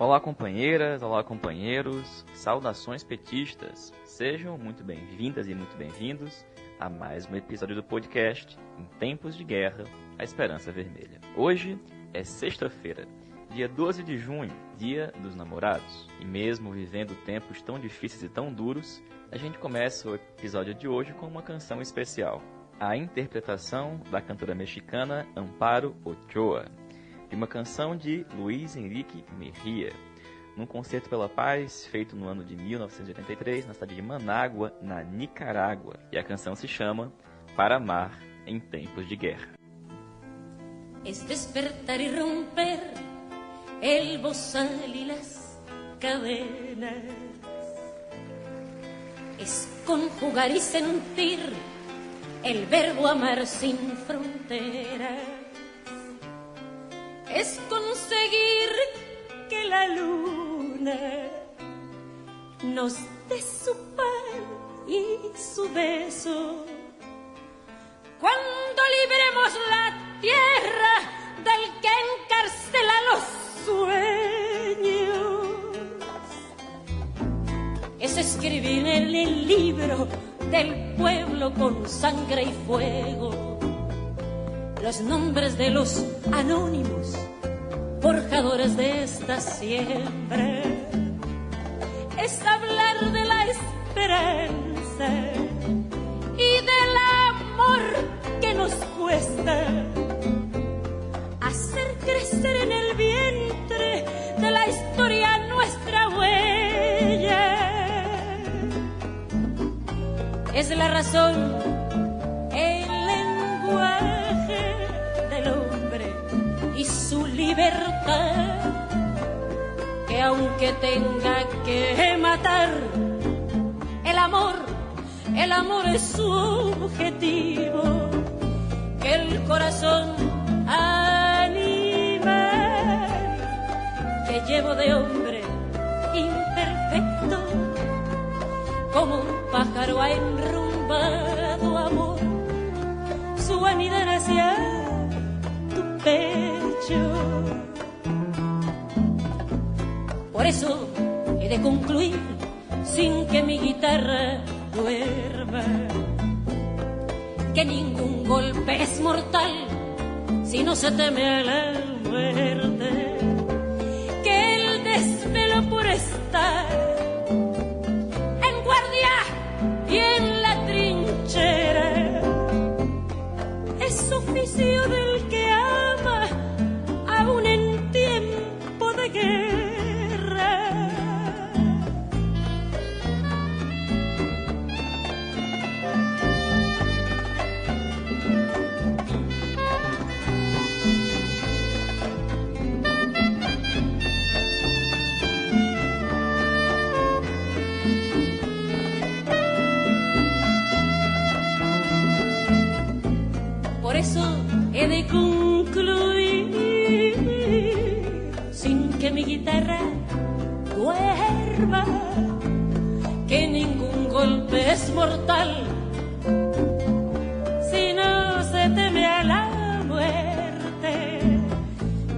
Olá companheiras, olá companheiros, saudações petistas, sejam muito bem-vindas e muito bem-vindos a mais um episódio do podcast Em Tempos de Guerra, a Esperança Vermelha. Hoje é sexta-feira, dia 12 de junho, dia dos namorados, e mesmo vivendo tempos tão difíceis e tão duros, a gente começa o episódio de hoje com uma canção especial, a interpretação da cantora mexicana Amparo Ochoa, de uma canção de Luiz Henrique Mejía, num concerto pela paz feito no ano de 1983 na cidade de Manágua, na Nicarágua, e a canção se chama Para Amar em Tempos de Guerra. Es despertar y romper el bozal y las cadenas, es conjugar y sentir el verbo amar sin fronteras, es conseguir que la luna nos dé su pan y su beso, cuando libremos la tierra del que encarcela los sueños, es escribir en el libro del pueblo con sangre y fuego los nombres de los anónimos forjadores de esta siembra, es hablar de la esperanza y del amor que nos cuesta hacer crecer en el vientre de la historia nuestra huella. Es la razón, el lenguaje del hombre y su libertad, que aunque tenga que matar, el amor es su objetivo, que el corazón animal que llevo de hombre imperfecto, como un pájaro ha enrumbado amor su anidar hacia tu pecho. Por eso he de concluir sin que mi guitarra duerma, que ningún golpe es mortal si no se teme a la muerte, que el desvelo por estar en guardia y en la trinchera es oficio del que ama aún en tiempo de guerra. Por eso he de concluir sin que mi guitarra duerma, que ningún golpe es mortal si no se teme a la muerte,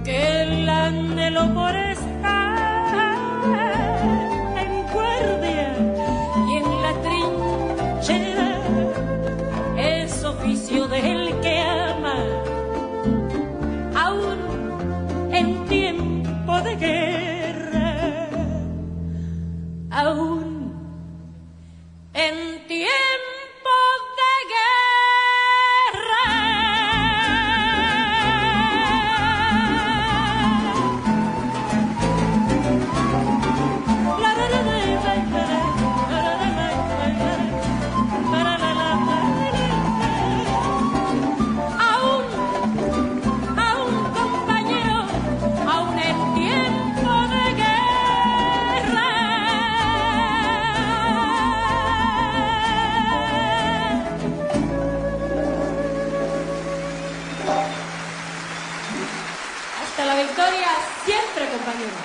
que el anhelo por estar en guardia y en la trinchera es oficio del que ama aún en tiempo de guerra, aún en tiempo de guerra. La la la la siempre, compañero.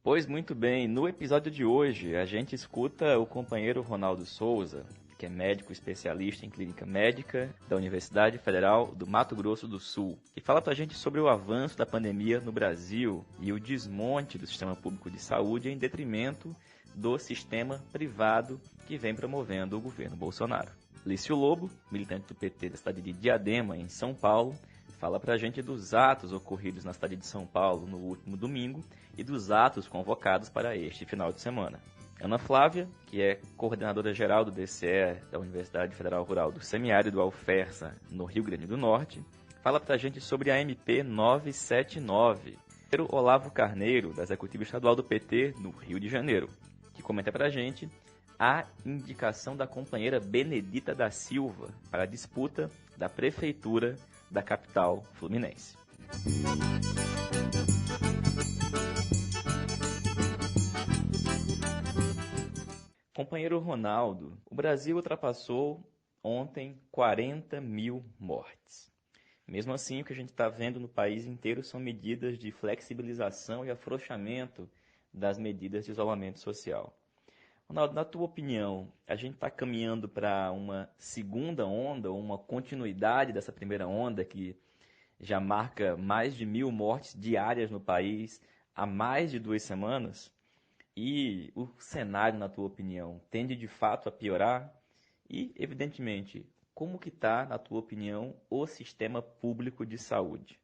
Pois muito bem, no episódio de hoje a gente escuta o companheiro Ronaldo Souza que é médico especialista em clínica médica da Universidade Federal do Mato Grosso do Sul, que fala pra gente sobre o avanço da pandemia no Brasil e o desmonte do sistema público de saúde em detrimento do sistema privado que vem promovendo o governo Bolsonaro. Lício Lobo, militante do PT da cidade de Diadema, em São Paulo, fala pra gente dos atos ocorridos na cidade de São Paulo no último domingo e dos atos convocados para este final de semana. Ana Flávia, que é coordenadora geral do DCE da Universidade Federal Rural do Semiárido Alferça, no Rio Grande do Norte, fala pra gente sobre a MP 979. O Olavo Carneiro, da Executiva Estadual do PT no Rio de Janeiro, que comenta pra gente a indicação da companheira Benedita da Silva para a disputa da prefeitura da capital fluminense. Companheiro Ronaldo, o Brasil ultrapassou ontem 40 mil mortes. Mesmo assim, o que a gente está vendo no país inteiro são medidas de flexibilização e afrouxamento das medidas de isolamento social. Ronaldo, na tua opinião, a gente está caminhando para uma segunda onda, ou uma continuidade dessa primeira onda que já marca mais de 1.000 mortes diárias no país há mais de 2 semanas? E o cenário, na tua opinião, tende de fato a piorar? E, evidentemente, como que está, na tua opinião, o sistema público de saúde?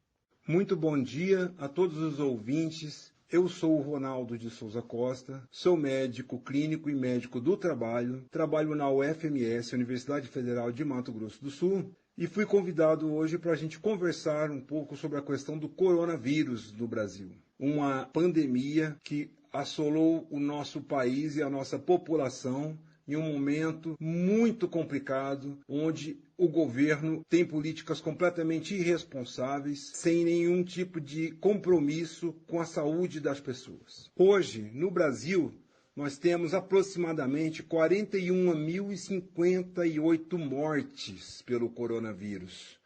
Muito bom dia a todos os ouvintes. Eu sou o Ronaldo de Souza Costa, sou médico clínico e médico do trabalho, trabalho na UFMS, Universidade Federal de Mato Grosso do Sul, e fui convidado hoje para a gente conversar um pouco sobre a questão do coronavírus no Brasil. Uma pandemia que assolou o nosso país e a nossa população em um momento muito complicado, onde o governo tem políticas completamente irresponsáveis, sem nenhum tipo de compromisso com a saúde das pessoas. Hoje, no Brasil, nós temos aproximadamente 41.058 mortes pelo coronavírus.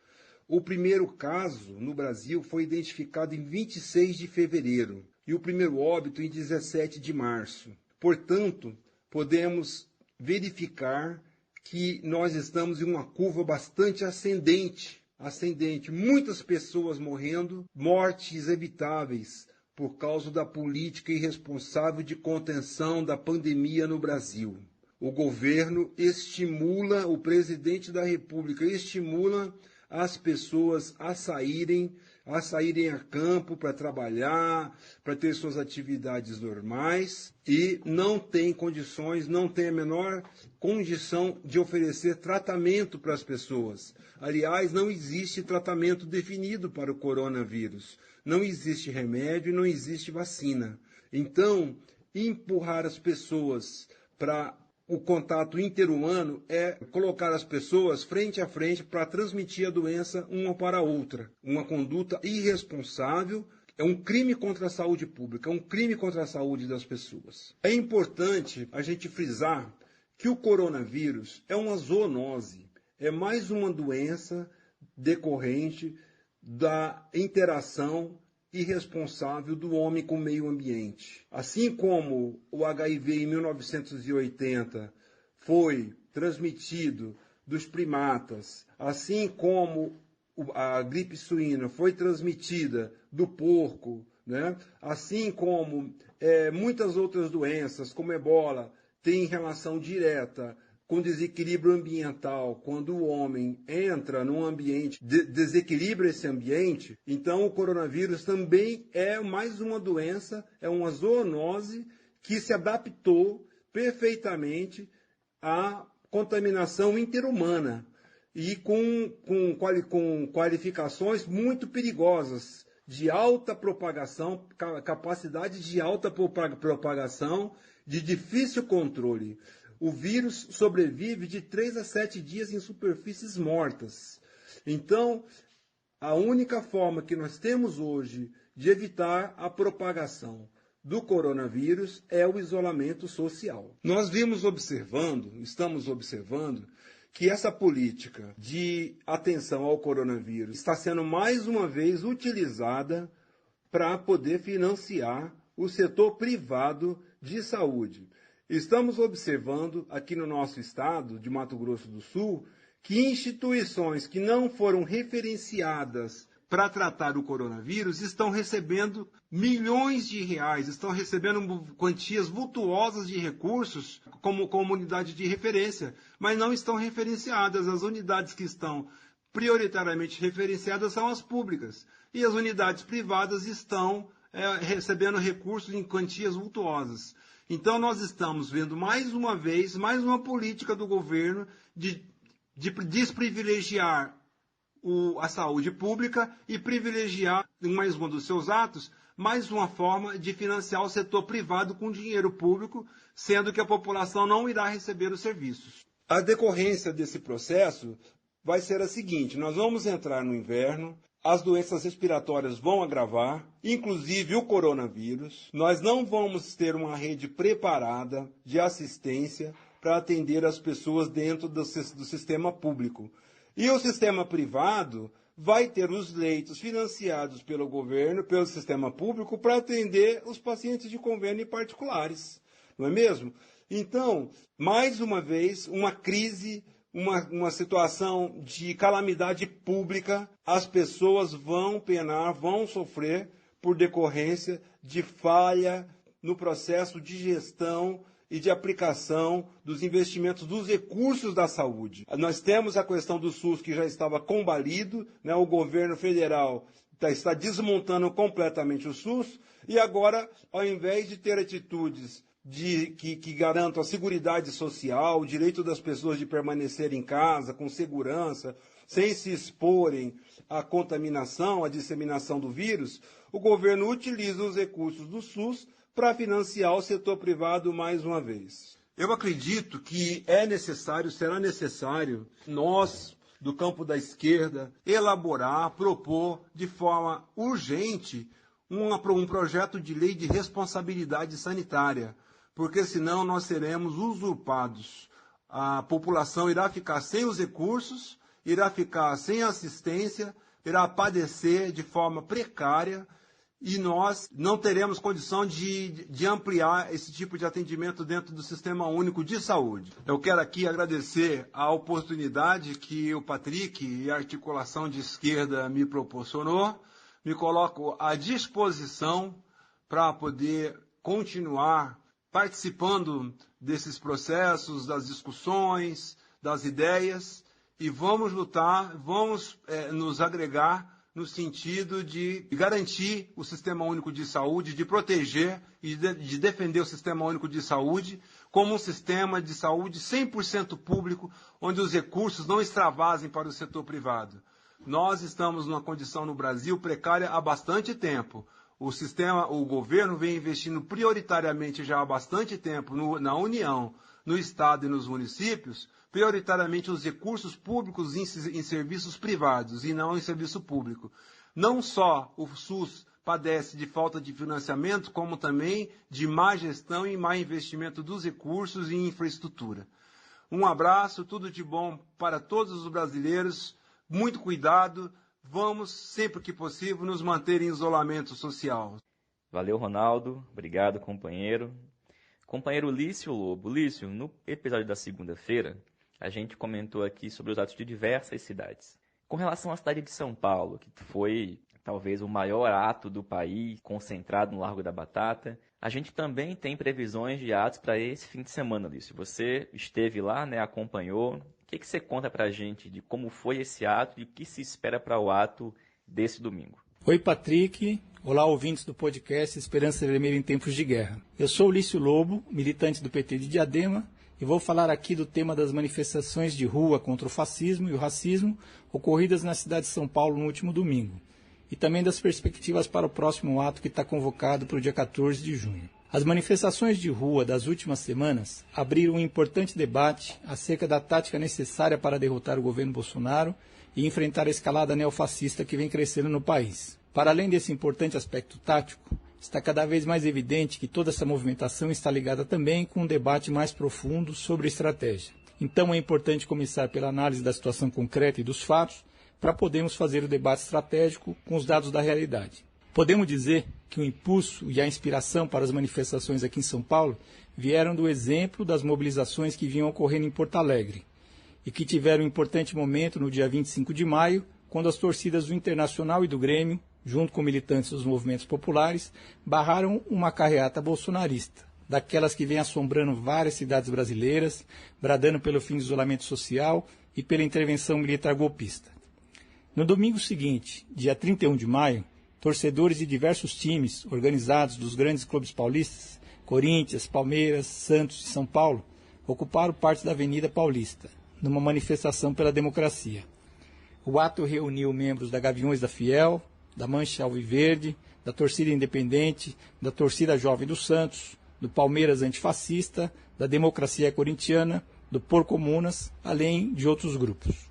O primeiro caso no Brasil foi identificado em 26 de fevereiro e o primeiro óbito em 17 de março. Portanto, podemos verificar que nós estamos em uma curva bastante ascendente. Muitas pessoas morrendo, mortes evitáveis por causa da política irresponsável de contenção da pandemia no Brasil. O governo estimula, o presidente da República estimula as pessoas a saírem a campo para trabalhar, para ter suas atividades normais e não tem condições, não tem a menor condição de oferecer tratamento para as pessoas. Aliás, não existe tratamento definido para o coronavírus. Não existe remédio e não existe vacina. Então, empurrar as pessoas para o contato interhumano é colocar as pessoas frente a frente para transmitir a doença uma para a outra. Uma conduta irresponsável, é um crime contra a saúde pública, é um crime contra a saúde das pessoas. É importante a gente frisar que o coronavírus é uma zoonose, é mais uma doença decorrente da interação irresponsável do homem com o meio ambiente. Assim como o HIV em 1980 foi transmitido dos primatas, assim como a gripe suína foi transmitida do porco, né? Assim como muitas outras doenças, como ebola, têm relação direta com desequilíbrio ambiental, quando o homem entra num ambiente, desequilibra esse ambiente, então o coronavírus também é mais uma doença, é uma zoonose que se adaptou perfeitamente à contaminação interhumana e com qualificações muito perigosas, de alta propagação, capacidade de alta propagação, de difícil controle. O vírus sobrevive de 3 a 7 dias em superfícies mortas. Então, a única forma que nós temos hoje de evitar a propagação do coronavírus é o isolamento social. Nós estamos observando que essa política de atenção ao coronavírus está sendo mais uma vez utilizada para poder financiar o setor privado de saúde. Estamos observando aqui no nosso estado de Mato Grosso do Sul que instituições que não foram referenciadas para tratar o coronavírus estão recebendo milhões de reais, estão recebendo quantias vultuosas de recursos como unidade de referência, mas não estão referenciadas. As unidades que estão prioritariamente referenciadas são as públicas, e as unidades privadas estão recebendo recursos em quantias vultuosas. Então nós estamos vendo mais uma vez, mais uma política do governo de desprivilegiar a saúde pública e privilegiar, em mais um dos seus atos, mais uma forma de financiar o setor privado com dinheiro público, sendo que a população não irá receber os serviços. A decorrência desse processo vai ser a seguinte: nós vamos entrar no inverno, as doenças respiratórias vão agravar, inclusive o coronavírus. Nós não vamos ter uma rede preparada de assistência para atender as pessoas dentro do sistema público. E o sistema privado vai ter os leitos financiados pelo governo, pelo sistema público, para atender os pacientes de convênio particulares, não é mesmo? Então, mais uma vez, uma crise, uma situação de calamidade pública, as pessoas vão penar, vão sofrer por decorrência de falha no processo de gestão e de aplicação dos investimentos dos recursos da saúde. Nós temos a questão do SUS, que já estava combalido, né? O governo federal está desmontando completamente o SUS, e agora, ao invés de ter atitudes que garantam a seguridade social, o direito das pessoas de permanecer em casa com segurança, sem se exporem à contaminação, à disseminação do vírus, o governo utiliza os recursos do SUS para financiar o setor privado mais uma vez. Eu acredito que será necessário nós, do campo da esquerda, elaborar, propor de forma urgente um projeto de lei de responsabilidade sanitária, porque senão nós seremos usurpados. A população irá ficar sem os recursos, irá ficar sem assistência, irá padecer de forma precária, e nós não teremos condição de ampliar esse tipo de atendimento dentro do Sistema Único de Saúde. Eu quero aqui agradecer a oportunidade que o Patrick e a articulação de esquerda me proporcionou. Me coloco à disposição para poder continuar participando desses processos, das discussões, das ideias, e vamos lutar, vamos nos agregar no sentido de garantir o Sistema Único de Saúde, de proteger e de defender o Sistema Único de Saúde como um sistema de saúde 100% público, onde os recursos não extravasem para o setor privado. Nós estamos numa condição no Brasil precária há bastante tempo. O governo vem investindo prioritariamente já há bastante tempo na União, no Estado e nos municípios, prioritariamente os recursos públicos em serviços privados e não em serviço público. Não só o SUS padece de falta de financiamento, como também de má gestão e má investimento dos recursos e infraestrutura. Um abraço, tudo de bom para todos os brasileiros, muito cuidado, vamos, sempre que possível, nos manter em isolamento social. Valeu, Ronaldo. Obrigado, companheiro. Companheiro Lício Lobo. Lício, no episódio da segunda-feira, a gente comentou aqui sobre os atos de diversas cidades. Com relação à cidade de São Paulo, que foi talvez o maior ato do país, concentrado no Largo da Batata, a gente também tem previsões de atos para esse fim de semana, Lício. Você esteve lá, né, acompanhou. O que você conta para a gente de como foi esse ato e o que se espera para o ato desse domingo? Oi, Patrick. Olá, ouvintes do podcast Esperança Vermelha em Tempos de Guerra. Eu sou o Lício Lobo, militante do PT de Diadema, e vou falar aqui do tema das manifestações de rua contra o fascismo e o racismo ocorridas na cidade de São Paulo no último domingo, e também das perspectivas para o próximo ato que está convocado para o dia 14 de junho. As manifestações de rua das últimas semanas abriram um importante debate acerca da tática necessária para derrotar o governo Bolsonaro e enfrentar a escalada neofascista que vem crescendo no país. Para além desse importante aspecto tático, está cada vez mais evidente que toda essa movimentação está ligada também com um debate mais profundo sobre estratégia. Então é importante começar pela análise da situação concreta e dos fatos, para podermos fazer o debate estratégico com os dados da realidade. Podemos dizer que o impulso e a inspiração para as manifestações aqui em São Paulo vieram do exemplo das mobilizações que vinham ocorrendo em Porto Alegre e que tiveram um importante momento no dia 25 de maio, quando as torcidas do Internacional e do Grêmio, junto com militantes dos movimentos populares, barraram uma carreata bolsonarista, daquelas que vem assombrando várias cidades brasileiras, bradando pelo fim do isolamento social e pela intervenção militar golpista. No domingo seguinte, dia 31 de maio, torcedores de diversos times organizados dos grandes clubes paulistas, Corinthians, Palmeiras, Santos e São Paulo, ocuparam parte da Avenida Paulista, numa manifestação pela democracia. O ato reuniu membros da Gaviões da Fiel, da Mancha Alviverde, da Torcida Independente, da Torcida Jovem do Santos, do Palmeiras Antifascista, da Democracia Corintiana, do Porcomunas, além de outros grupos.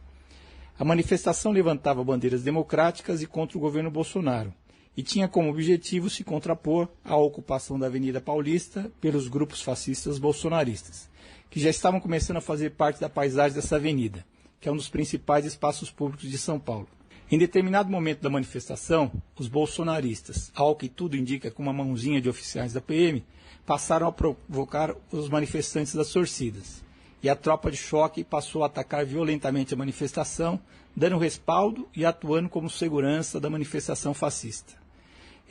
A manifestação levantava bandeiras democráticas e contra o governo Bolsonaro e tinha como objetivo se contrapor à ocupação da Avenida Paulista pelos grupos fascistas bolsonaristas, que já estavam começando a fazer parte da paisagem dessa avenida, que é um dos principais espaços públicos de São Paulo. Em determinado momento da manifestação, os bolsonaristas, ao que tudo indica com uma mãozinha de oficiais da PM, passaram a provocar os manifestantes das torcidas. E a tropa de choque passou a atacar violentamente a manifestação, dando respaldo e atuando como segurança da manifestação fascista.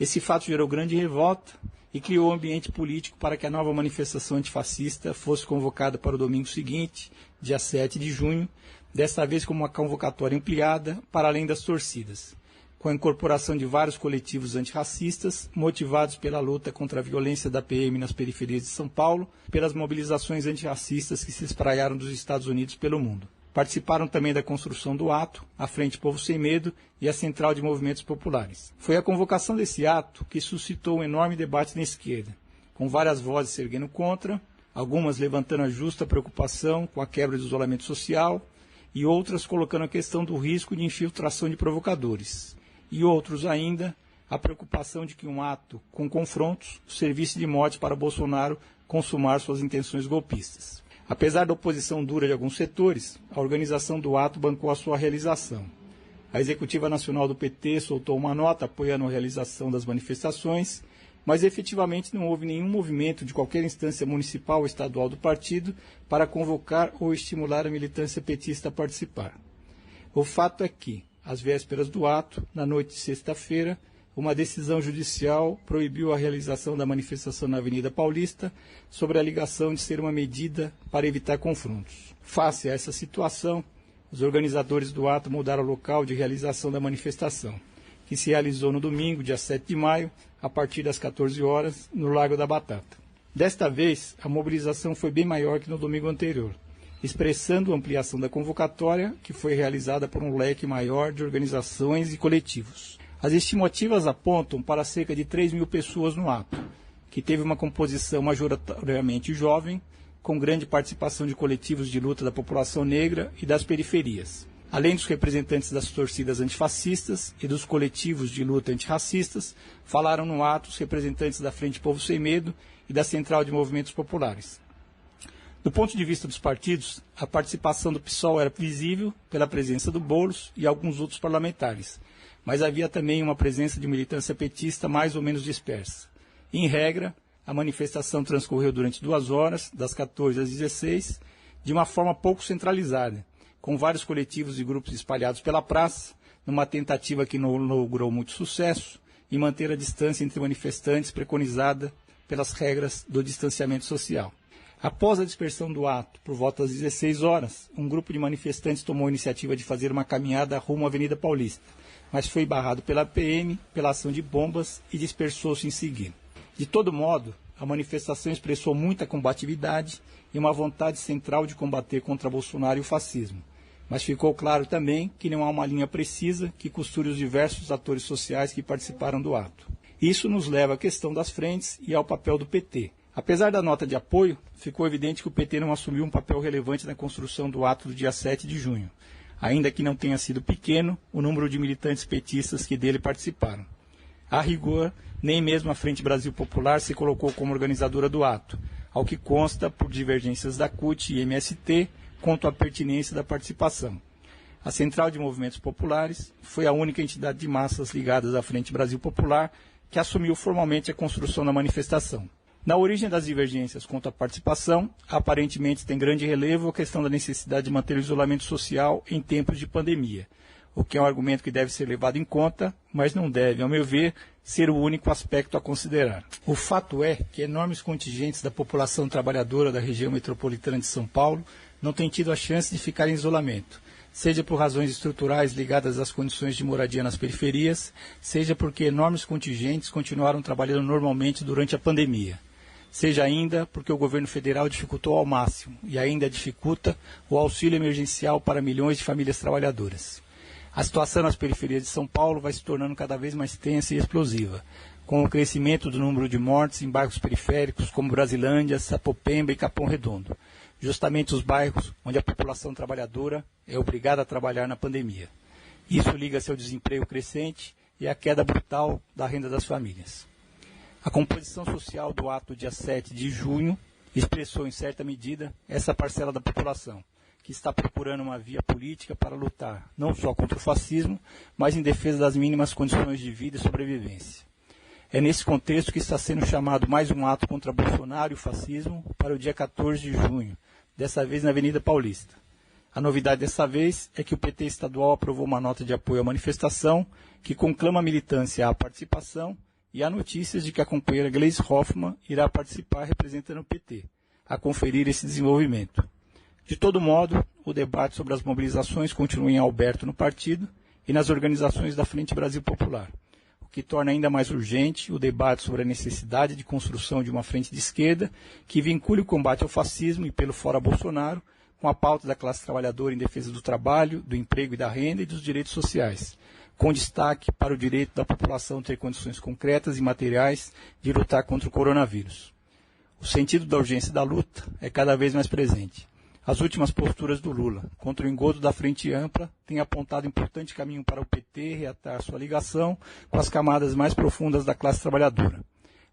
Esse fato gerou grande revolta e criou um ambiente político para que a nova manifestação antifascista fosse convocada para o domingo seguinte, dia 7 de junho, desta vez com uma convocatória ampliada para além das torcidas, com a incorporação de vários coletivos antirracistas, motivados pela luta contra a violência da PM nas periferias de São Paulo, pelas mobilizações antirracistas que se espraiaram dos Estados Unidos pelo mundo. Participaram também da construção do ato, a Frente Povo Sem Medo e a Central de Movimentos Populares. Foi a convocação desse ato que suscitou um enorme debate na esquerda, com várias vozes se erguendo contra, algumas levantando a justa preocupação com a quebra do isolamento social e outras colocando a questão do risco de infiltração de provocadores. E outros ainda, a preocupação de que um ato com confrontos servisse de mote para Bolsonaro consumar suas intenções golpistas. Apesar da oposição dura de alguns setores, a organização do ato bancou a sua realização. A Executiva Nacional do PT soltou uma nota apoiando a realização das manifestações, mas efetivamente não houve nenhum movimento de qualquer instância municipal ou estadual do partido para convocar ou estimular a militância petista a participar. O fato é que, às vésperas do ato, na noite de sexta-feira, uma decisão judicial proibiu a realização da manifestação na Avenida Paulista sobre a alegação de ser uma medida para evitar confrontos. Face a essa situação, os organizadores do ato mudaram o local de realização da manifestação, que se realizou no domingo, dia 7 de maio, a partir das 14 horas, no Largo da Batata. Desta vez, a mobilização foi bem maior que no domingo anterior, expressando a ampliação da convocatória, que foi realizada por um leque maior de organizações e coletivos. As estimativas apontam para cerca de 3 mil pessoas no ato, que teve uma composição majoritariamente jovem, com grande participação de coletivos de luta da população negra e das periferias. Além dos representantes das torcidas antifascistas e dos coletivos de luta antirracistas, falaram no ato os representantes da Frente Povo Sem Medo e da Central de Movimentos Populares. Do ponto de vista dos partidos, a participação do PSOL era visível pela presença do Boulos e alguns outros parlamentares, mas havia também uma presença de militância petista mais ou menos dispersa. Em regra, a manifestação transcorreu durante 2 horas, das 14 às 16, de uma forma pouco centralizada, com vários coletivos e grupos espalhados pela praça, numa tentativa que não logrou muito sucesso, em manter a distância entre manifestantes preconizada pelas regras do distanciamento social. Após a dispersão do ato, por volta das 16 horas, um grupo de manifestantes tomou a iniciativa de fazer uma caminhada rumo à Avenida Paulista, mas foi barrado pela PM, pela ação de bombas e dispersou-se em seguida. De todo modo, a manifestação expressou muita combatividade e uma vontade central de combater contra Bolsonaro e o fascismo. Mas ficou claro também que não há uma linha precisa que costure os diversos atores sociais que participaram do ato. Isso nos leva à questão das frentes e ao papel do PT. Apesar da nota de apoio, ficou evidente que o PT não assumiu um papel relevante na construção do ato do dia 7 de junho, ainda que não tenha sido pequeno o número de militantes petistas que dele participaram. A rigor, nem mesmo a Frente Brasil Popular se colocou como organizadora do ato, ao que consta por divergências da CUT e MST quanto à pertinência da participação. A Central de Movimentos Populares foi a única entidade de massas ligadas à Frente Brasil Popular que assumiu formalmente a construção da manifestação. Na origem das divergências quanto à participação, aparentemente tem grande relevo a questão da necessidade de manter o isolamento social em tempos de pandemia, o que é um argumento que deve ser levado em conta, mas não deve, ao meu ver, ser o único aspecto a considerar. O fato é que enormes contingentes da população trabalhadora da região metropolitana de São Paulo não têm tido a chance de ficar em isolamento, seja por razões estruturais ligadas às condições de moradia nas periferias, seja porque enormes contingentes continuaram trabalhando normalmente durante a pandemia, seja ainda porque o governo federal dificultou ao máximo, e ainda dificulta, o auxílio emergencial para milhões de famílias trabalhadoras. A situação nas periferias de São Paulo vai se tornando cada vez mais tensa e explosiva, com o crescimento do número de mortes em bairros periféricos como Brasilândia, Sapopemba e Capão Redondo, justamente os bairros onde a população trabalhadora é obrigada a trabalhar na pandemia. Isso liga-se ao desemprego crescente e à queda brutal da renda das famílias. A composição social do ato do dia 7 de junho expressou, em certa medida, essa parcela da população, que está procurando uma via política para lutar não só contra o fascismo, mas em defesa das mínimas condições de vida e sobrevivência. É nesse contexto que está sendo chamado mais um ato contra Bolsonaro e o fascismo para o dia 14 de junho, dessa vez na Avenida Paulista. A novidade dessa vez é que o PT estadual aprovou uma nota de apoio à manifestação que conclama a militância à participação e há notícias de que a companheira Gleisi Hoffmann irá participar representando o PT, a conferir esse desenvolvimento. De todo modo, o debate sobre as mobilizações continua em aberto no partido e nas organizações da Frente Brasil Popular, o que torna ainda mais urgente o debate sobre a necessidade de construção de uma frente de esquerda que vincule o combate ao fascismo e pelo fora Bolsonaro com a pauta da classe trabalhadora em defesa do trabalho, do emprego e da renda e dos direitos sociais, com destaque para o direito da população ter condições concretas e materiais de lutar contra o coronavírus. O sentido da urgência da luta é cada vez mais presente. As últimas posturas do Lula contra o engodo da Frente Ampla têm apontado importante caminho para o PT reatar sua ligação com as camadas mais profundas da classe trabalhadora.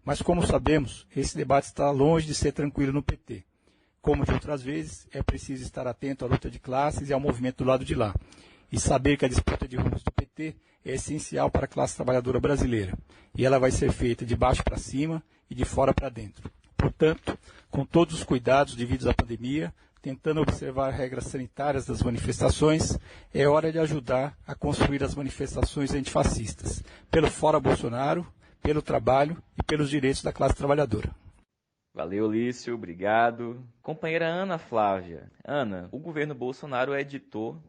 Mas, como sabemos, esse debate está longe de ser tranquilo no PT. Como de outras vezes, é preciso estar atento à luta de classes e ao movimento do lado de lá, e saber que a disputa de rumos do PT é essencial para a classe trabalhadora brasileira, e ela vai ser feita de baixo para cima e de fora para dentro. Portanto, com todos os cuidados devidos à pandemia, tentando observar regras sanitárias das manifestações, é hora de ajudar a construir as manifestações antifascistas, pelo fora Bolsonaro, pelo trabalho e pelos direitos da classe trabalhadora. Valeu, Lício, obrigado. Companheira Ana Flávia. Ana, o governo Bolsonaro editou,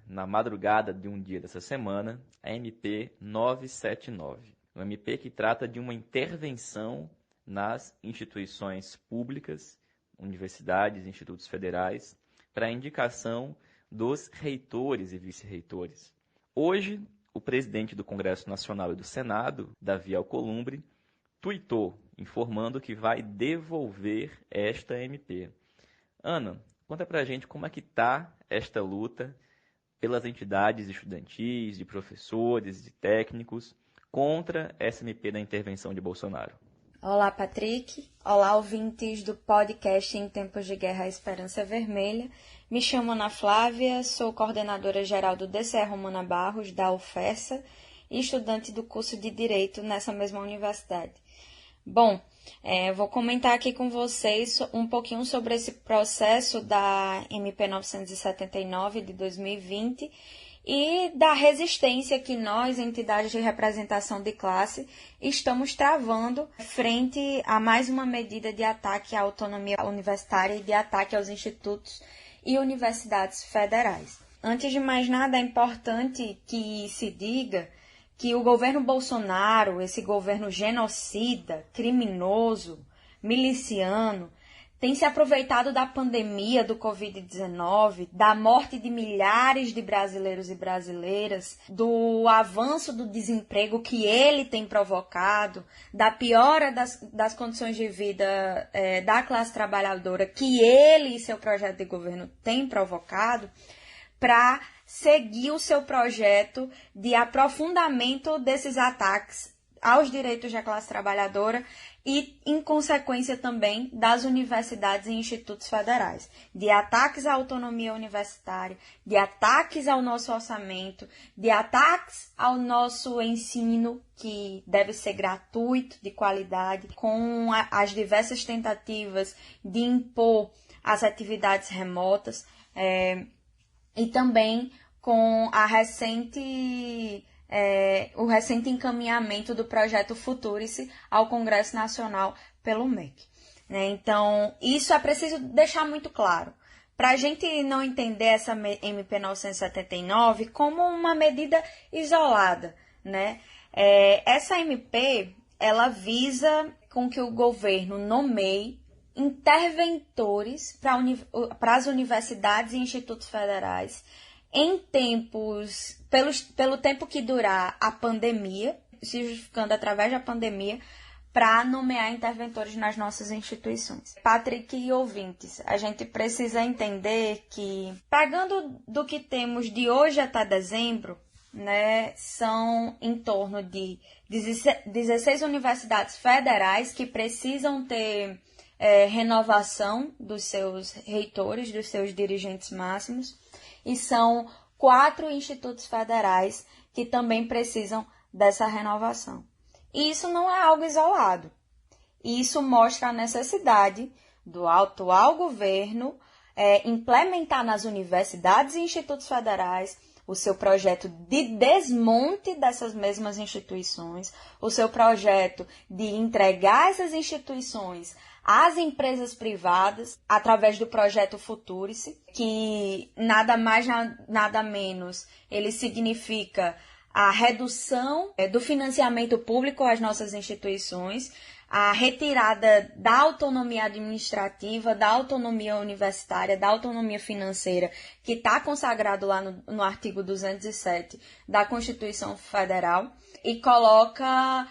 na madrugada de um dia dessa semana, a MP 979. Uma MP que trata de uma intervenção nas instituições públicas, universidades, institutos federais, para a indicação dos reitores e vice-reitores. Hoje, o presidente do Congresso Nacional e do Senado, Davi Alcolumbre, tuitou, informando que vai devolver esta MP. Ana, conta pra gente como é que está esta luta pelas entidades estudantis, de professores, de técnicos, contra essa MP da intervenção de Bolsonaro. Olá, Patrick. Olá, ouvintes do podcast Em Tempos de Guerra, a Esperança Vermelha. Me chamo Ana Flávia, sou coordenadora geral do DCE Romana Barros, da UFESA, e estudante do curso de Direito nessa mesma universidade. Bom, vou comentar aqui com vocês um pouquinho sobre esse processo da MP 979 de 2020 e da resistência que nós, entidades de representação de classe, estamos travando frente a mais uma medida de ataque à autonomia universitária e de ataque aos institutos e universidades federais. Antes de mais nada, é importante que se diga que o governo Bolsonaro, esse governo genocida, criminoso, miliciano, tem se aproveitado da pandemia do Covid-19, da morte de milhares de brasileiros e brasileiras, do avanço do desemprego que ele tem provocado, da piora das condições de vida da classe trabalhadora que ele e seu projeto de governo têm provocado, para seguir o seu projeto de aprofundamento desses ataques aos direitos da classe trabalhadora e, em consequência, também das universidades e institutos federais, de ataques à autonomia universitária, de ataques ao nosso orçamento, de ataques ao nosso ensino, que deve ser gratuito, de qualidade, com as diversas tentativas de impor as atividades remotas, e também com o recente encaminhamento do projeto Futurice ao Congresso Nacional pelo MEC. Então, isso é preciso deixar muito claro, para a gente não entender essa MP 979 como uma medida isolada, né? Essa MP, ela visa com que o governo nomeie interventores para as universidades e institutos federais em tempos, pelo tempo que durar a pandemia, se justificando através da pandemia, para nomear interventores nas nossas instituições. Patrick e ouvintes, a gente precisa entender que, pagando do que temos de hoje até dezembro, né, são em torno de 16 universidades federais que precisam ter renovação dos seus reitores, dos seus dirigentes máximos, e são 4 institutos federais que também precisam dessa renovação. E isso não é algo isolado. Isso mostra a necessidade do atual governo implementar nas universidades e institutos federais o seu projeto de desmonte dessas mesmas instituições, o seu projeto de entregar essas instituições às empresas privadas, através do projeto Futurice, que nada mais, nada menos, ele significa a redução do financiamento público às nossas instituições, a retirada da autonomia administrativa, da autonomia universitária, da autonomia financeira, que está consagrado lá no artigo 207 da Constituição Federal, e coloca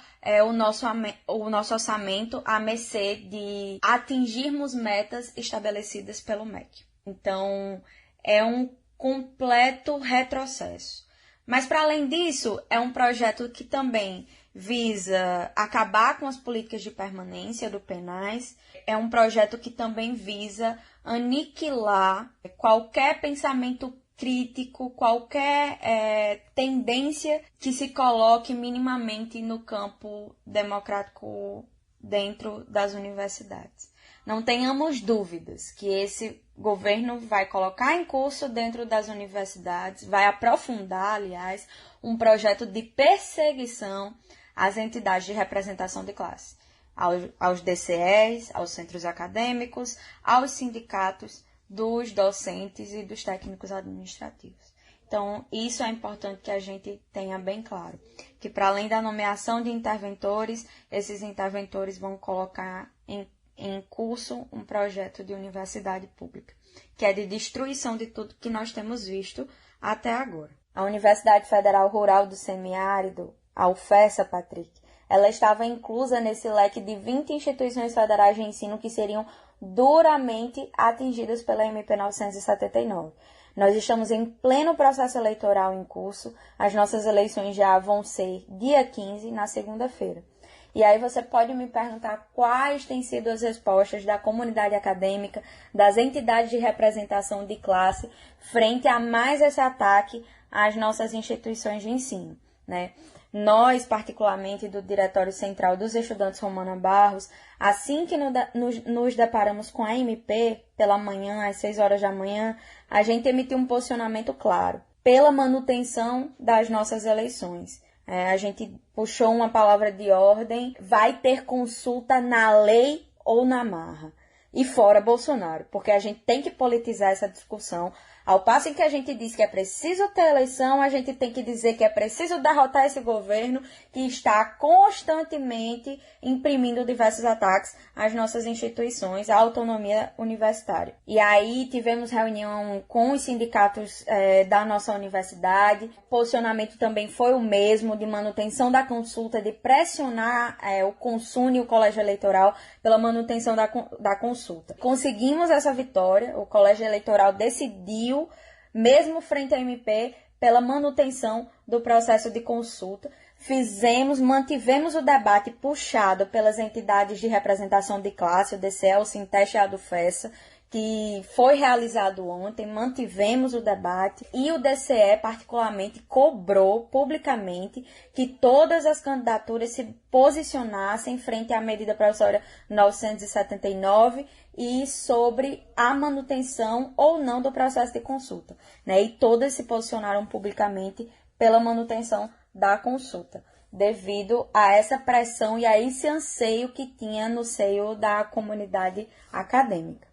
o nosso orçamento à mercê de atingirmos metas estabelecidas pelo MEC. Então, é um completo retrocesso. Mas, para além disso, é um projeto que também visa acabar com as políticas de permanência do PENAS, é um projeto que também visa aniquilar qualquer pensamento crítico, qualquer tendência que se coloque minimamente no campo democrático dentro das universidades. Não tenhamos dúvidas que esse governo vai colocar em curso dentro das universidades, vai aprofundar, aliás, um projeto de perseguição às entidades de representação de classe, aos DCEs, aos centros acadêmicos, aos sindicatos dos docentes e dos técnicos administrativos. Então, isso é importante que a gente tenha bem claro, que para além da nomeação de interventores, esses interventores vão colocar em curso um projeto de universidade pública, que é de destruição de tudo que nós temos visto até agora. A Universidade Federal Rural do Semiárido, a UFESA, Patrick, ela estava inclusa nesse leque de 20 instituições federais de ensino que seriam duramente atingidas pela MP 979. Nós estamos em pleno processo eleitoral em curso, as nossas eleições já vão ser dia 15, na segunda-feira. E aí você pode me perguntar quais têm sido as respostas da comunidade acadêmica, das entidades de representação de classe, frente a mais esse ataque às nossas instituições de ensino, né? Nós, particularmente do Diretório Central dos Estudantes Romana Barros, assim que nos deparamos com a MP, pela manhã, às 6 horas da manhã, a gente emitiu um posicionamento claro pela manutenção das nossas eleições. A gente puxou uma palavra de ordem, vai ter consulta na lei ou na marra. E fora Bolsonaro, porque a gente tem que politizar essa discussão. Ao passo em que a gente diz que é preciso ter eleição, a gente tem que dizer que é preciso derrotar esse governo que está constantemente imprimindo diversos ataques às nossas instituições, à autonomia universitária. E aí tivemos reunião com os sindicatos da nossa universidade, o posicionamento também foi o mesmo, de manutenção da consulta, de pressionar o Consune e o Colégio Eleitoral pela manutenção da consulta. Conseguimos essa vitória, o Colégio Eleitoral decidiu, mesmo frente à MP, pela manutenção do processo de consulta, mantivemos o debate puxado pelas entidades de representação de classe, o DCE, o Sinteste e a Adufessa, que foi realizado ontem, mantivemos o debate e o DCE particularmente cobrou publicamente que todas as candidaturas se posicionassem frente à medida provisória 979 e sobre a manutenção ou não do processo de consulta, né? E todas se posicionaram publicamente pela manutenção da consulta, devido a essa pressão e a esse anseio que tinha no seio da comunidade acadêmica.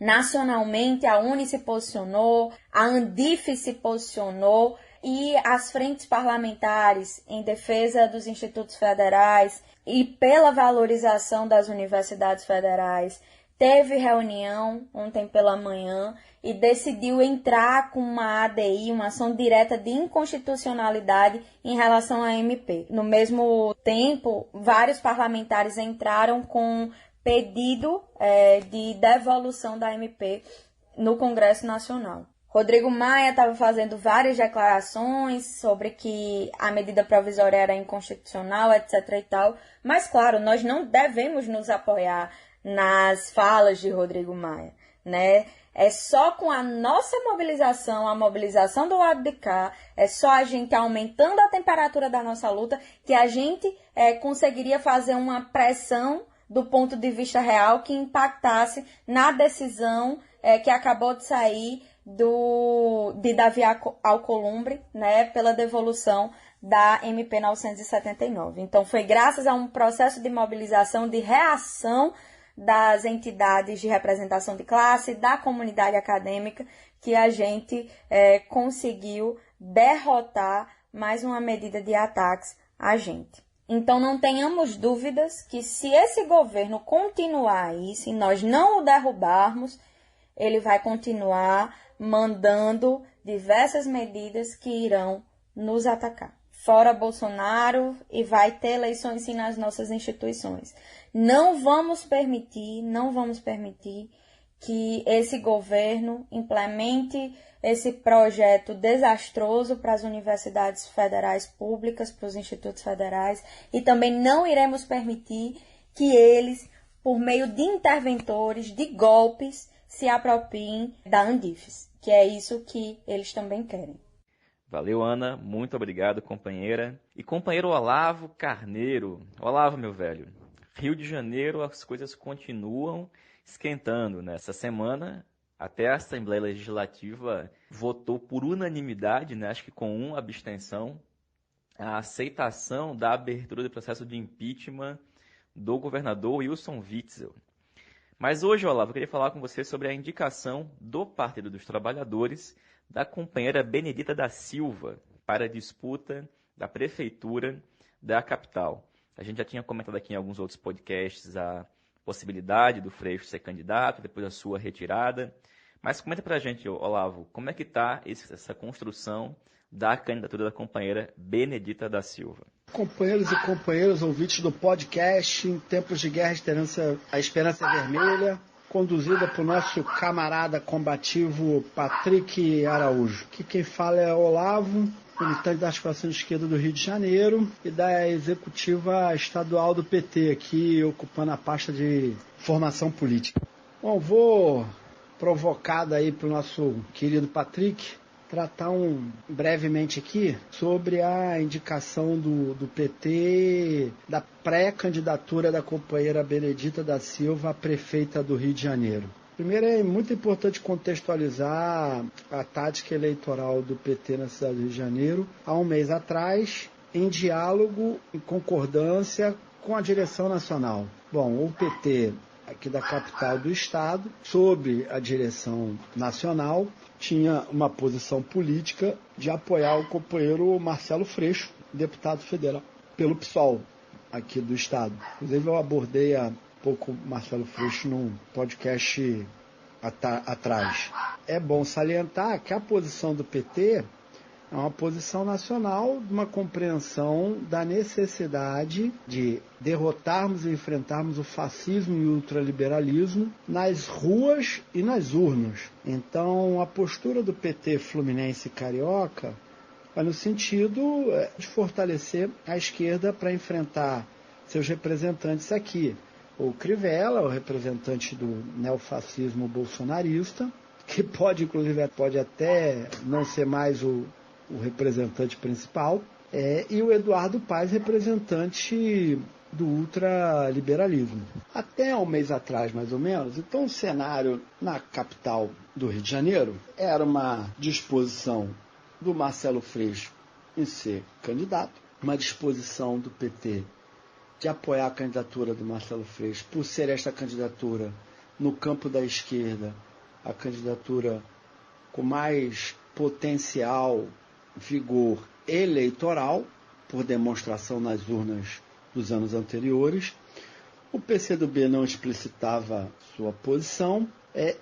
Nacionalmente, a UNE se posicionou, a ANDIF se posicionou e as frentes parlamentares em defesa dos institutos federais e pela valorização das universidades federais teve reunião ontem pela manhã e decidiu entrar com uma ADI, uma ação direta de inconstitucionalidade em relação à MP. No mesmo tempo, vários parlamentares entraram com pedido de devolução da MP no Congresso Nacional. Rodrigo Maia estava fazendo várias declarações sobre que a medida provisória era inconstitucional, etc. e tal, mas, claro, nós não devemos nos apoiar nas falas de Rodrigo Maia, né? É só com a nossa mobilização, a mobilização do lado de cá, é só a gente aumentando a temperatura da nossa luta que a gente conseguiria fazer uma pressão do ponto de vista real que impactasse na decisão que acabou de sair de Davi Alcolumbre, né, pela devolução da MP 979. Então, foi graças a um processo de mobilização, de reação das entidades de representação de classe, da comunidade acadêmica, que a gente conseguiu derrotar mais uma medida de ataques a gente. Então, não tenhamos dúvidas que se esse governo continuar aí, se nós não o derrubarmos, ele vai continuar mandando diversas medidas que irão nos atacar. Fora Bolsonaro, e vai ter eleições sim nas nossas instituições. Não vamos permitir que esse governo implemente esse projeto desastroso para as universidades federais públicas, para os institutos federais, e também não iremos permitir que eles, por meio de interventores, de golpes, se apropriem da Andifes, que é isso que eles também querem. Valeu, Ana. Muito obrigado, companheira. E companheiro Olavo Carneiro. Olavo, meu velho. Rio de Janeiro, as coisas continuam esquentando. Nessa semana, até a Assembleia Legislativa votou por unanimidade, né, acho que com uma abstenção, a aceitação da abertura do processo de impeachment do governador Wilson Witzel. Mas hoje, Olavo, eu queria falar com você sobre a indicação do Partido dos Trabalhadores da companheira Benedita da Silva para a disputa da prefeitura da capital. A gente já tinha comentado aqui em alguns outros podcasts a possibilidade do Freixo ser candidato, depois a sua retirada. Mas comenta pra gente, Olavo, como é que está essa construção da candidatura da companheira Benedita da Silva? Companheiros e companheiras ouvintes do podcast Em Tempos de Guerra, a Esperança Vermelha, conduzida por nosso camarada combativo Patrick Araújo. Aqui quem fala é Olavo, militante da articulação de esquerda do Rio de Janeiro e da executiva estadual do PT, aqui ocupando a pasta de formação política. Bom, vou, provocado aí pelo nosso querido Patrick, tratar brevemente aqui sobre a indicação do PT da pré-candidatura da companheira Benedita da Silva a prefeita do Rio de Janeiro. Primeiro, é muito importante contextualizar a tática eleitoral do PT na cidade do Rio de Janeiro há um mês atrás, em diálogo, em concordância com a direção nacional. Bom, o PT aqui da capital do estado, sob a direção nacional, tinha uma posição política de apoiar o companheiro Marcelo Freixo, deputado federal, pelo PSOL aqui do estado. Inclusive eu abordei há pouco Marcelo Freixo num podcast atrás. É bom salientar que a posição do PT é uma posição nacional de uma compreensão da necessidade de derrotarmos e enfrentarmos o fascismo e o ultraliberalismo nas ruas e nas urnas. Então, a postura do PT fluminense e carioca Vai no sentido de fortalecer a esquerda para enfrentar seus representantes aqui. O Crivella, o representante do neofascismo bolsonarista, que pode, inclusive, pode até não ser mais o representante principal, e o Eduardo Paes, representante do ultraliberalismo. Até um mês atrás, mais ou menos, então o cenário na capital do Rio de Janeiro era uma disposição do Marcelo Freixo em ser candidato, uma disposição do PT de apoiar a candidatura do Marcelo Freixo, por ser esta candidatura no campo da esquerda, a candidatura com mais potencial, vigor eleitoral, por demonstração nas urnas dos anos anteriores. O PCdoB não explicitava sua posição,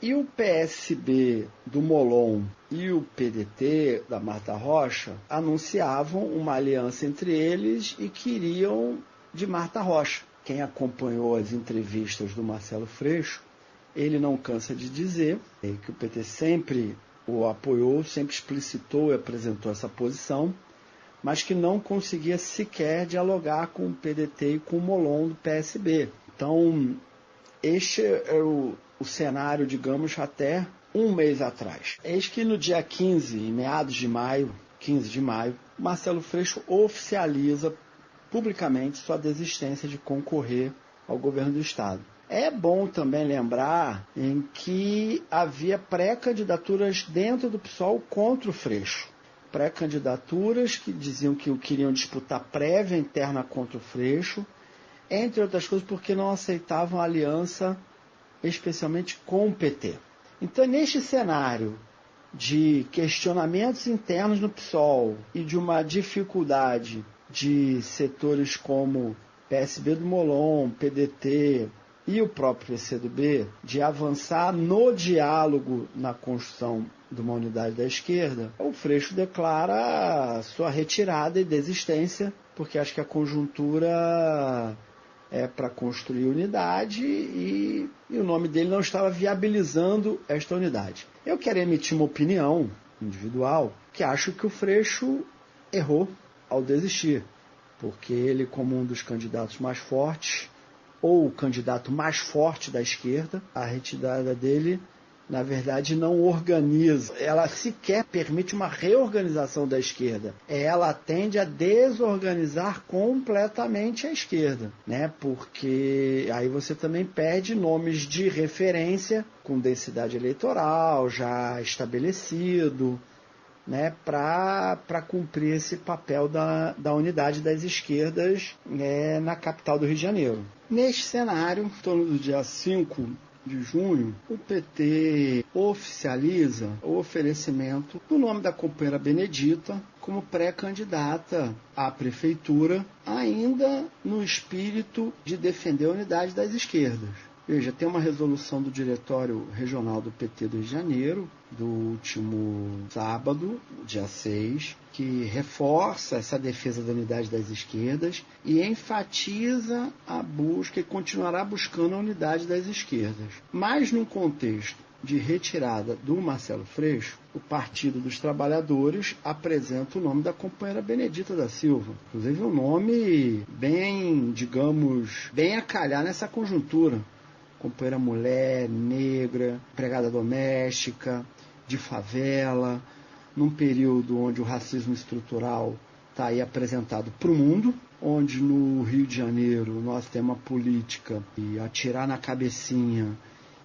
e o PSB do Molon e o PDT da Marta Rocha anunciavam uma aliança entre eles e queriam de Marta Rocha. Quem acompanhou as entrevistas do Marcelo Freixo, ele não cansa de dizer que o PT sempre o apoiou, sempre explicitou e apresentou essa posição, mas que não conseguia sequer dialogar com o PDT e com o Molon do PSB. Então, este é o cenário, digamos, até um mês atrás. Eis que no dia 15, em meados de maio, 15 de maio, Marcelo Freixo oficializa publicamente sua desistência de concorrer ao governo do Estado. É bom também lembrar em que havia pré-candidaturas dentro do PSOL contra o Freixo. Pré-candidaturas que diziam que queriam disputar prévia interna contra o Freixo, entre outras coisas porque não aceitavam a aliança, especialmente com o PT. Então, neste cenário de questionamentos internos no PSOL e de uma dificuldade de setores como PSB do Molon, PDT e o próprio PCdoB de avançar no diálogo na construção de uma unidade da esquerda, o Freixo declara sua retirada e desistência, porque acha que a conjuntura é para construir unidade e o nome dele não estava viabilizando esta unidade. Eu quero emitir uma opinião individual que acho que o Freixo errou ao desistir, porque ele, como um dos candidatos mais fortes, ou o candidato mais forte da esquerda, a retirada dele, na verdade, não organiza. Ela sequer permite uma reorganização da esquerda. Ela tende a desorganizar completamente a esquerda, né? Porque aí você também perde nomes de referência com densidade eleitoral já estabelecido, né, para cumprir esse papel da unidade das esquerdas, né, na capital do Rio de Janeiro. Neste cenário, em torno do dia 5 de junho, o PT oficializa o oferecimento do nome da companheira Benedita como pré-candidata à prefeitura, ainda no espírito de defender a unidade das esquerdas. Veja, tem uma resolução do Diretório Regional do PT do Rio de Janeiro, do último sábado, dia 6, que reforça essa defesa da unidade das esquerdas e enfatiza a busca e continuará buscando a unidade das esquerdas. Mas num contexto de retirada do Marcelo Freixo, o Partido dos Trabalhadores apresenta o nome da companheira Benedita da Silva. Inclusive um nome bem, digamos, bem a calhar nessa conjuntura. Companheira mulher, negra, empregada doméstica, de favela, num período onde o racismo estrutural está aí apresentado para o mundo, onde no Rio de Janeiro nós temos uma política de atirar na cabecinha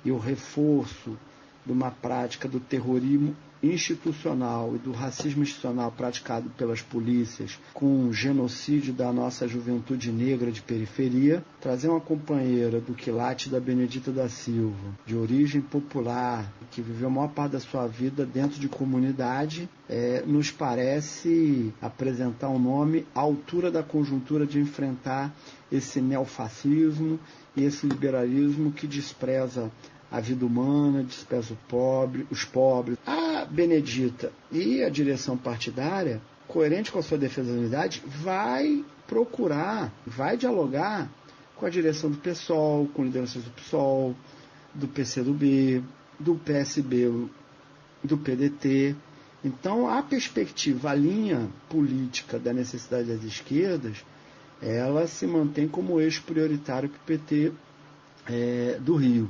e o reforço de uma prática do terrorismo institucional e do racismo institucional praticado pelas polícias com o genocídio da nossa juventude negra de periferia, trazer uma companheira do quilate da Benedita da Silva, de origem popular, que viveu a maior parte da sua vida dentro de comunidade, nos parece apresentar um nome à altura da conjuntura de enfrentar esse neofascismo e esse liberalismo que despreza a vida humana, despreza os pobres. A Benedita e a direção partidária, coerente com a sua defesa da unidade, vai procurar, vai dialogar com a direção do PSOL, com lideranças do PSOL, do PCdoB, do PSB, do PDT, Então, a perspectiva, a linha política da necessidade das esquerdas, ela se mantém como eixo prioritário para o PT do Rio,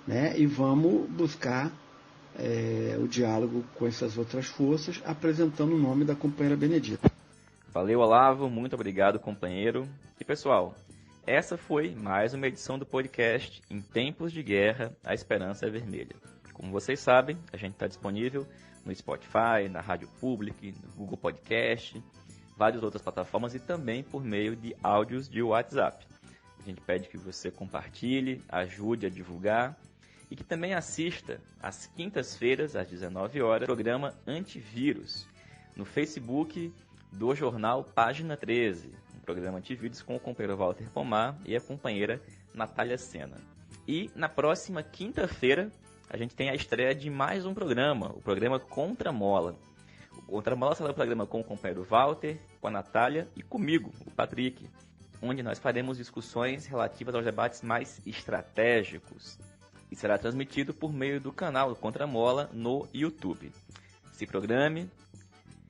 né? E vamos buscar o diálogo com essas outras forças, apresentando o nome da companheira Benedita. Valeu, Olavo, muito obrigado, companheiro. E pessoal, essa foi mais uma edição do podcast Em Tempos de Guerra, a Esperança é Vermelha. Como vocês sabem, a gente está disponível no Spotify, na Rádio Public, no Google Podcast, várias outras plataformas e também por meio de áudios de WhatsApp. A gente pede que você compartilhe, ajude a divulgar e que também assista às quintas-feiras, às 19 horas, o programa Antivírus, no Facebook do jornal Página 13, um programa antivírus com o companheiro Walter Pomar e a companheira Natália Sena. E na próxima quinta-feira, a gente tem a estreia de mais um programa, o programa Contramola. O Contramola será o programa com o companheiro Walter, com a Natália e comigo, o Patrick, onde nós faremos discussões relativas aos debates mais estratégicos e será transmitido por meio do canal do Contramola no YouTube. Se programe,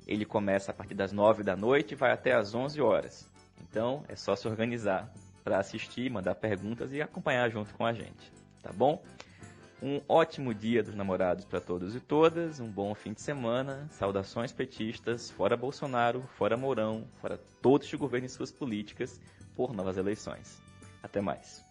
ele começa a partir das 9 da noite e vai até às 11 horas. Então é só se organizar para assistir, mandar perguntas e acompanhar junto com a gente, tá bom? Um ótimo dia dos namorados para todos e todas, um bom fim de semana, saudações petistas, fora Bolsonaro, fora Mourão, fora todos que governam suas políticas por novas eleições. Até mais.